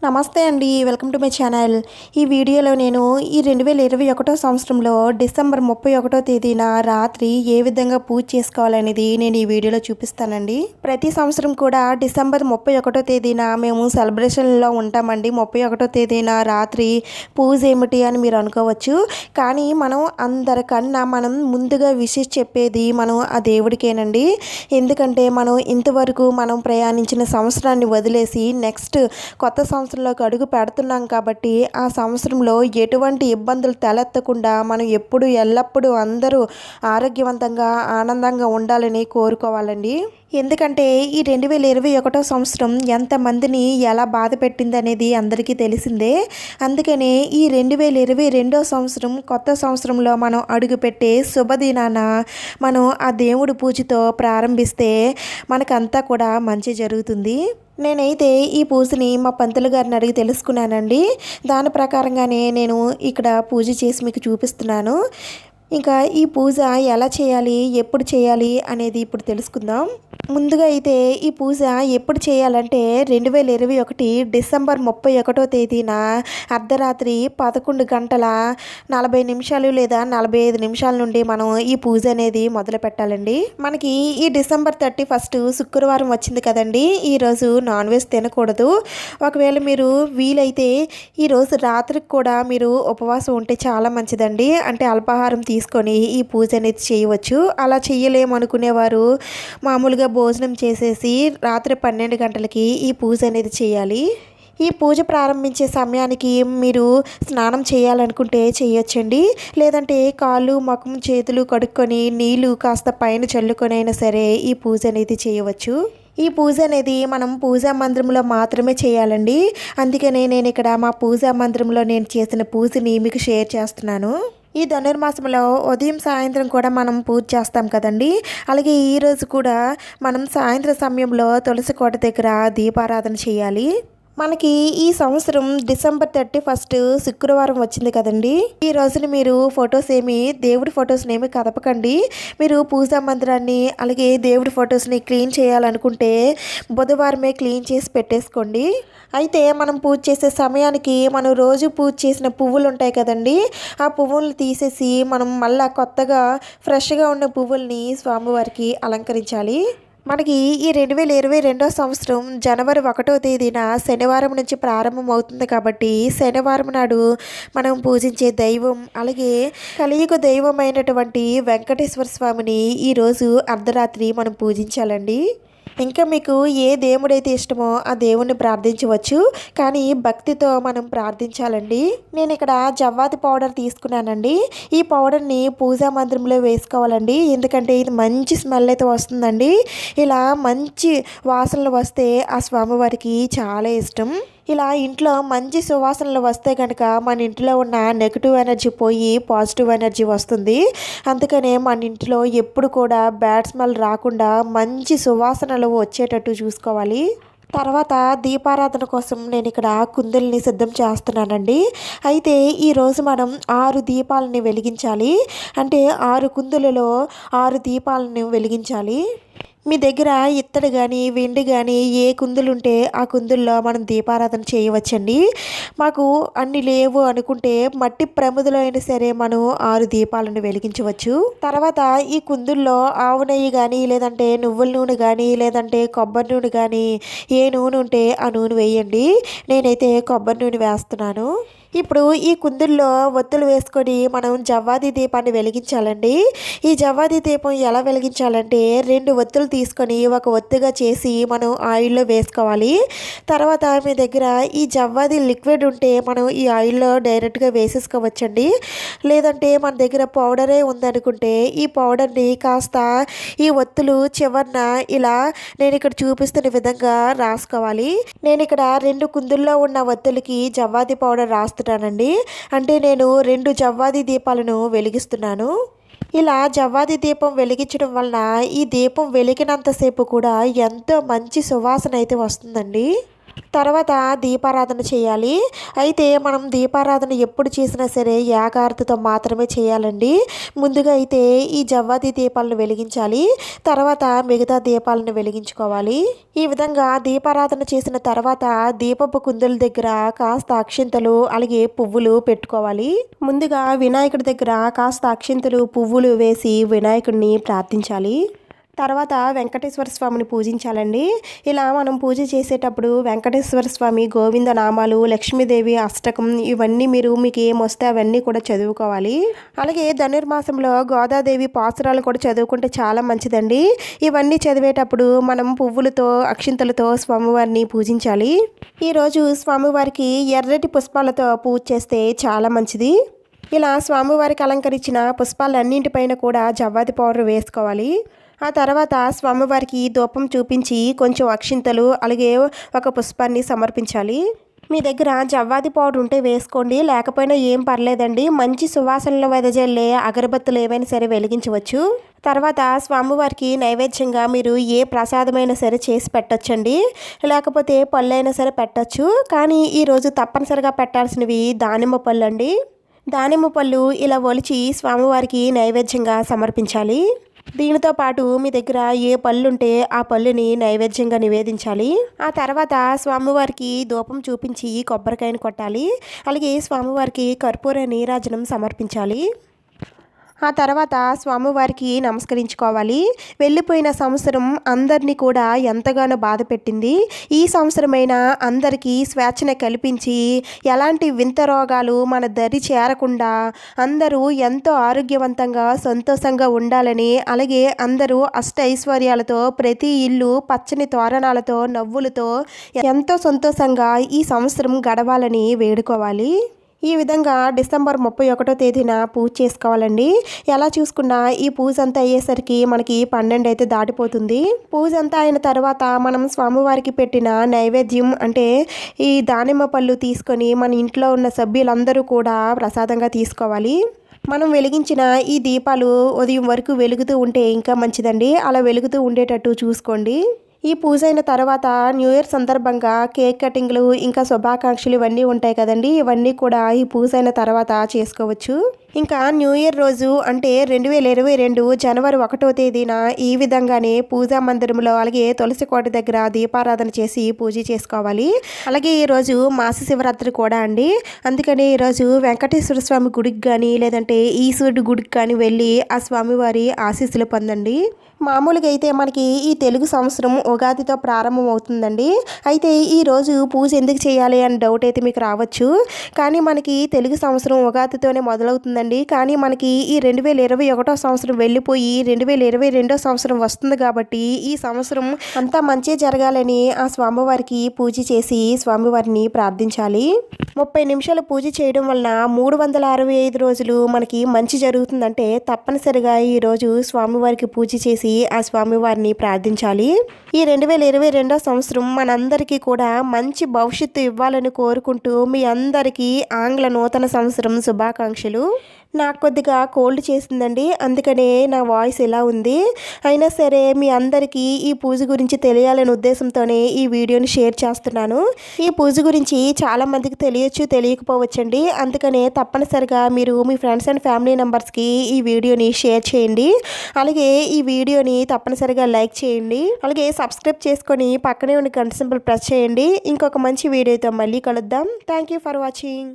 నమస్తే అండి, welcome to my channel. ఈ వీడియోలో నేను ఈ 2021 సంవత్సరంలో డిసెంబర్ 31 తేదీన రాత్రి ఏ విధంగా పూజ చేసుకోవాలనేది నేను ఈ వీడియోలో చూపిస్తానండి. ప్రతి సంవత్సరం కూడా డిసెంబర్ 31 తేదీన మేము సెలబ్రేషన్లో ఉంటామండి. 31 తేదీన రాత్రి పూజ ఏమిటి అని మీరు అనుకోవచ్చు. కానీ అందరికన్నా ముందుగా విషెస్ చెప్పేది ఆ దేవుడికేనండి. ఎందుకంటే ఇంతవరకు ప్రయాణించిన సంవత్సరాన్ని వదిలేసి నెక్స్ట్ కొత్త సంవత్సరంలోకి అడుగు పెడుతున్నాం కాబట్టి ఆ సంవత్సరంలో ఎటువంటి ఇబ్బందులు తలెత్తకుండా ఎల్లప్పుడూ అందరూ ఆరోగ్యవంతంగా ఆనందంగా ఉండాలని కోరుకోవాలండి. ఎందుకంటే ఈ 2021 సంవత్సరం ఎంతమందిని ఎలా బాధ పెట్టింది అనేది అందరికీ తెలిసిందే. అందుకనే ఈ 2022 సంవత్సరం కొత్త సంవత్సరంలో అడుగుపెట్టే శుభదినాన ఆ దేవుడి పూజతో ప్రారంభిస్తే మనకంతా కూడా మంచి జరుగుతుంది. నేనైతే ఈ పూజని మా పంతులు గారిని అడిగి తెలుసుకున్నానండి. దాని ప్రకారంగానే నేను ఇక్కడ పూజ చేసి మీకు చూపిస్తున్నాను. ఇంకా ఈ పూజ ఎలా చేయాలి, ఎప్పుడు చేయాలి అనేది ఇప్పుడు తెలుసుకుందాం. ముందుగా అయితే ఈ పూజ ఎప్పుడు చేయాలంటే 2021 డిసెంబర్ 31 తేదీన అర్ధరాత్రి 11 గంటల 40 నిమిషాలు లేదా 45 నిమిషాల నుండి ఈ పూజ అనేది మొదలు పెట్టాలండి. మనకి ఈ డిసెంబర్ 31 శుక్రవారం వచ్చింది కదండి. ఈరోజు నాన్ వెజ్ తినకూడదు. ఒకవేళ మీరు వీలైతే ఈరోజు రాత్రికి కూడా మీరు ఉపవాసం ఉంటే చాలా మంచిదండి. అంటే అల్పాహారం తీసుకొని ఈ పూజ అనేది చేయవచ్చు. అలా చేయలేమనుకునేవారు మామూలుగా భోజనం చేసేసి రాత్రి 12 గంటలకి ఈ పూజ అనేది చేయాలి. ఈ పూజ ప్రారంభించే సమయానికి మీరు స్నానం చేయాలనుకుంటే చేయొచ్చండి. లేదంటే కాళ్ళు ముఖం చేతులు కడుక్కొని నీళ్ళు కాస్త పైన చల్లుకొని అయినా సరే ఈ పూజ అనేది చేయవచ్చు. ఈ పూజ అనేది మనం పూజా మందిరంలో మాత్రమే చేయాలండి. అందుకనే నేను ఇక్కడ మా పూజా మందిరంలో నేను చేసిన పూజని మీకు షేర్ చేస్తున్నాను. ఈ ధనుర్మాసంలో ఉదయం సాయంత్రం కూడా పూజ చేస్తాం కదండి. అలాగే ఈరోజు కూడా సాయంత్రం సమయంలో తులసి కోట దగ్గర దీపారాధన చేయాలి. మనకి ఈ సంవత్సరం డిసెంబర్ 31 శుక్రవారం వచ్చింది కదండి. ఈ రోజున మీరు దేవుడి ఫొటోస్ని ఏమి కదపకండి. మీరు పూజా మందిరాన్ని అలాగే దేవుడి ఫొటోస్ని క్లీన్ చేయాలనుకుంటే బుధవారమే క్లీన్ చేసి పెట్టేసుకోండి. అయితే పూజ చేసే సమయానికి రోజు పూజ చేసిన పువ్వులు ఉంటాయి కదండి. ఆ పువ్వులను తీసేసి మళ్ళీ కొత్తగా ఫ్రెష్గా ఉన్న పువ్వుల్ని స్వామివారికి అలంకరించాలి. మనకి ఈ 2022 సంవత్సరం జనవరి 1వ తేదీన శనివారం నుంచి ప్రారంభం అవుతుంది కాబట్టి శనివారం నాడు పూజించే దైవం అలాగే కలియుగ దైవమైనటువంటి వెంకటేశ్వర స్వామిని ఈరోజు అర్ధరాత్రి పూజించాలండి. ఇంకా మీకు ఏ దేవుడైతే ఇష్టమో ఆ దేవుణ్ణి ప్రార్థించవచ్చు. కానీ భక్తితో ప్రార్థించాలండి. నేను ఇక్కడ జవ్వాది పౌడర్ తీసుకున్నానండి. ఈ పౌడర్ని పూజా మందిరంలో వేసుకోవాలండి. ఎందుకంటే ఇది మంచి స్మెల్ అయితే వస్తుందండి. ఇలా మంచి వాసనలు వస్తే ఆ స్వామివారికి చాలా ఇష్టం. ఇలా ఇంట్లో మంచి సువాసనలు వస్తే కనుక మన ఇంట్లో ఉన్న నెగిటివ్ ఎనర్జీ పోయి పాజిటివ్ ఎనర్జీ వస్తుంది. అందుకనే మన ఇంట్లో ఎప్పుడు కూడా బ్యాడ్ స్మెల్ రాకుండా మంచి సువాసనలు వచ్చేటట్టు చూసుకోవాలి. తర్వాత దీపారాధన కోసం నేను ఇక్కడ కుందుల్ని సిద్ధం చేస్తున్నానండి. అయితే ఈరోజు 6 దీపాలని వెలిగించాలి. అంటే 6 కుందులలో 6 దీపాలను వెలిగించాలి. మీ దగ్గర ఇత్తడి కానీ వెండి కానీ ఏ కుందులు ఉంటే ఆ కుందుల్లో దీపారాధన చేయవచ్చండి. మాకు అన్ని లేవు అనుకుంటే మట్టి ప్రమిదలో అయినా సరే 6 దీపాలను వెలిగించవచ్చు. తర్వాత ఈ కుందుల్లో ఆవు నెయ్యి కానీ లేదంటే నువ్వుల నూనె కానీ లేదంటే కొబ్బరి నూనె కానీ ఏ నూనె ఉంటే ఆ నూనె వేయండి. నేనైతే కొబ్బరి నూనె వేస్తున్నాను. ఇప్పుడు ఈ కుందుల్లో ఒత్తులు వేసుకొని జవ్వాది దీపాన్ని వెలిగించాలండి. ఈ జవ్వాది దీపం ఎలా వెలిగించాలంటే 2 ఒత్తులు తీసుకొని ఒక ఒత్తుగా చేసి ఆయిల్లో వేసుకోవాలి. తర్వాత మీ దగ్గర ఈ జవ్వాది లిక్విడ్ ఉంటే ఈ ఆయిల్లో డైరెక్ట్గా వేసేసుకోవచ్చండి. లేదంటే మన దగ్గర పౌడరే ఉందనుకుంటే ఈ పౌడర్ని కాస్త ఈ ఒత్తులు చివరన ఇలా నేను ఇక్కడ చూపిస్తున్న విధంగా రాసుకోవాలి. నేను ఇక్కడ 2 కుందుల్లో ఉన్న ఒత్తులకి జవ్వాది పౌడర్ రాస్తున్నానండి. అంటే నేను 2 జవ్వాది దీపాలను వెలిగిస్తున్నాను. ఇలా జవ్వాది దీపం వెలిగించడం వలన ఈ దీపం వెలిగినంతసేపు కూడా ఎంతో మంచి సువాసన అయితే వస్తుందండి. తర్వాత దీపారాధన చేయాలి. అయితే మనం దీపారాధన ఎప్పుడు చేసినా సరే ఏకారతితో మాత్రమే చేయాలండి. ముందుగా అయితే ఈ జవ్వాది దీపాలను వెలిగించాలి. తర్వాత మిగతా దీపాలను వెలిగించుకోవాలి. ఈ విధంగా దీపారాధన చేసిన తర్వాత దీపపు కుందుల దగ్గర కాస్త అక్షింతలు అలాగే పువ్వులు పెట్టుకోవాలి. ముందుగా వినాయకుడి దగ్గర కాస్త అక్షింతలు పువ్వులు వేసి వినాయకుడిని ప్రార్థించాలి. తర్వాత వెంకటేశ్వర స్వామిని పూజించాలండి. ఇలా మనం పూజ చేసేటప్పుడు వెంకటేశ్వర స్వామి గోవింద నామాలు, లక్ష్మీదేవి అష్టకం ఇవన్నీ మీకు ఏమొస్తే అవన్నీ కూడా చదువుకోవాలి. అలాగే ధనుర్మాసంలో గోదాదేవి పాసురాలు కూడా చదువుకుంటే చాలా మంచిదండి. ఇవన్నీ చదివేటప్పుడు మనం పువ్వులతో అక్షింతలతో స్వామివారిని పూజించాలి. ఈరోజు స్వామివారికి ఎర్రటి పుష్పాలతో పూజ చేస్తే చాలా మంచిది. ఇలా స్వామివారికి అలంకరించిన పుష్పాలన్నింటిపైన కూడా జవ్వాది పౌడర్ వేసుకోవాలి. ఆ తర్వాత స్వామివారికి ధూపం చూపించి కొంచెం అక్షింతలు అలాగే ఒక పుష్పాన్ని సమర్పించాలి. మీ దగ్గర జవ్వాది పౌడర్ ఉంటే వేసుకోండి, లేకపోయినా ఏం పర్లేదండి. మంచి సువాసనలు వెదజల్లే అగరబత్తులు ఏవైనా సరే వెలిగించవచ్చు. తర్వాత స్వామివారికి నైవేద్యంగా మీరు ఏ ప్రసాదమైనా సరే చేసి పెట్టచ్చండి, లేకపోతే పళ్ళు అయినా సరే పెట్టచ్చు. కానీ ఈరోజు తప్పనిసరిగా పెట్టాల్సినవి దానిమ్మ పళ్ళు అండి. దానిమ్మ పళ్ళు ఇలా ఒలిచి స్వామివారికి నైవేద్యంగా సమర్పించాలి. దీనితో పాటు మీ దగ్గర ఏ పళ్ళు ఉంటే ఆ పళ్ళుని నైవేద్యంగా నివేదించాలి. ఆ తర్వాత స్వామివారికి ధూపం చూపించి కొబ్బరికాయను కొట్టాలి. అలాగే స్వామివారికి కర్పూర నీరాజనం సమర్పించాలి. ఆ తర్వాత స్వామివారికి నమస్కరించుకోవాలి. వెళ్ళిపోయిన సంవత్సరం అందరినీ కూడా ఎంతగానో బాధ పెట్టింది. ఈ సంవత్సరమైనా అందరికీ స్వేచ్ఛను కల్పించి ఎలాంటి వింత రోగాలు మన దరి చేరకుండా అందరూ ఎంతో ఆరోగ్యవంతంగా సంతోషంగా ఉండాలని, అలాగే అందరూ అష్ట ఐశ్వర్యాలతో ప్రతి ఇల్లు పచ్చని తోరణాలతో నవ్వులతో ఎంతో సంతోషంగా ఈ సంవత్సరం గడవాలని వేడుకోవాలి. ఈ విధంగా డిసెంబర్ 31వ తేదీన పూజ చేసుకోవాలండి. ఎలా చూసుకున్నా ఈ పూజ అంతా అయ్యేసరికి మనకి 12 అయితే దాటిపోతుంది. పూజ అంతా అయిన తర్వాత మనం స్వామివారికి పెట్టిన నైవేద్యం అంటే ఈ దానిమ్మ పళ్ళు తీసుకొని మన ఇంట్లో ఉన్న సభ్యులందరూ కూడా ప్రసాదంగా తీసుకోవాలి. మనం వెలిగించిన ఈ దీపాలు ఉదయం వరకు వెలుగుతూ ఉంటే ఇంకా మంచిదండి. అలా వెలుగుతూ ఉండేటట్టు చూసుకోండి. ఈ పూజ అయిన తర్వాత న్యూ ఇయర్ సందర్భంగా కేక్ కటింగ్లు ఇంకా శుభాకాంక్షలు ఇవన్నీ ఉంటాయి కదండి. ఇవన్నీ కూడా ఈ పూజ అయిన తర్వాత చేసుకోవచ్చు. ఇంకా న్యూ ఇయర్ రోజు అంటే 2022 జనవరి 1వ తేదీన ఈ విధంగానే పూజా మందిరంలో అలాగే తులసి కోట దగ్గర దీపారాధన చేసి పూజ చేసుకోవాలి. అలాగే ఈరోజు మాస శివరాత్రి కూడా అండి. అందుకని ఈరోజు వెంకటేశ్వర స్వామి గుడికి కానీ లేదంటే ఈశ్వరుడి గుడికి కానీ వెళ్ళి ఆ స్వామివారి ఆశీస్సులు పొందండి. మామూలుగా అయితే మనకి ఈ తెలుగు సంవత్సరం ఉగాదితో ప్రారంభం అవుతుందండి. అయితే ఈరోజు పూజ ఎందుకు చేయాలి అని డౌట్ అయితే మీకు రావచ్చు. కానీ మనకి తెలుగు సంవత్సరం ఉగాదితోనే మొదలవుతుందండి. కానీ మనకి ఈ 2021వ సంవత్సరం వెళ్ళిపోయి 2022వ సంవత్సరం వస్తుంది కాబట్టి ఈ సంవత్సరం అంతా మంచి జరగాలని ఆ స్వామివారికి పూజ చేసి స్వామివారిని ప్రార్థించాలి. 30 నిమిషాలు పూజ చేయడం వలన 365 రోజులు మనకి మంచి జరుగుతుందంటే తప్పనిసరిగా ఈరోజు స్వామివారికి పూజ చేసి ఆ స్వామివారిని ప్రార్థించాలి. ఈ 2022వ సంవత్సరం మనందరికీ కూడా మంచి భవిష్యత్తు ఇవ్వాలని కోరుకుంటూ మీ అందరికీ ఆంగ్ల నూతన సంవత్సరం శుభాకాంక్షలు. నాకు కొద్దిగా కోల్డ్ చేసిందండి, అందుకనే నా వాయిస్ ఇలా ఉంది. అయినా సరే మీ అందరికీ ఈ పూజ గురించి తెలియాలనే ఉద్దేశంతోనే ఈ వీడియోని షేర్ చేస్తున్నాను. ఈ పూజ గురించి చాలామందికి తెలియచ్చు, తెలియకపోవచ్చండి. అందుకనే తప్పనిసరిగా మీరు మీ ఫ్రెండ్స్ అండ్ ఫ్యామిలీ మెంబర్స్కి ఈ వీడియోని షేర్ చేయండి. అలాగే ఈ వీడియోని తప్పనిసరిగా లైక్ చేయండి. అలాగే సబ్స్క్రైబ్ చేసుకొని పక్కనే ఉన్న గంట సింబల్ ప్రెస్ చేయండి. ఇంకొక మంచి వీడియోతో మళ్ళీ కలుద్దాం. Thank you for watching.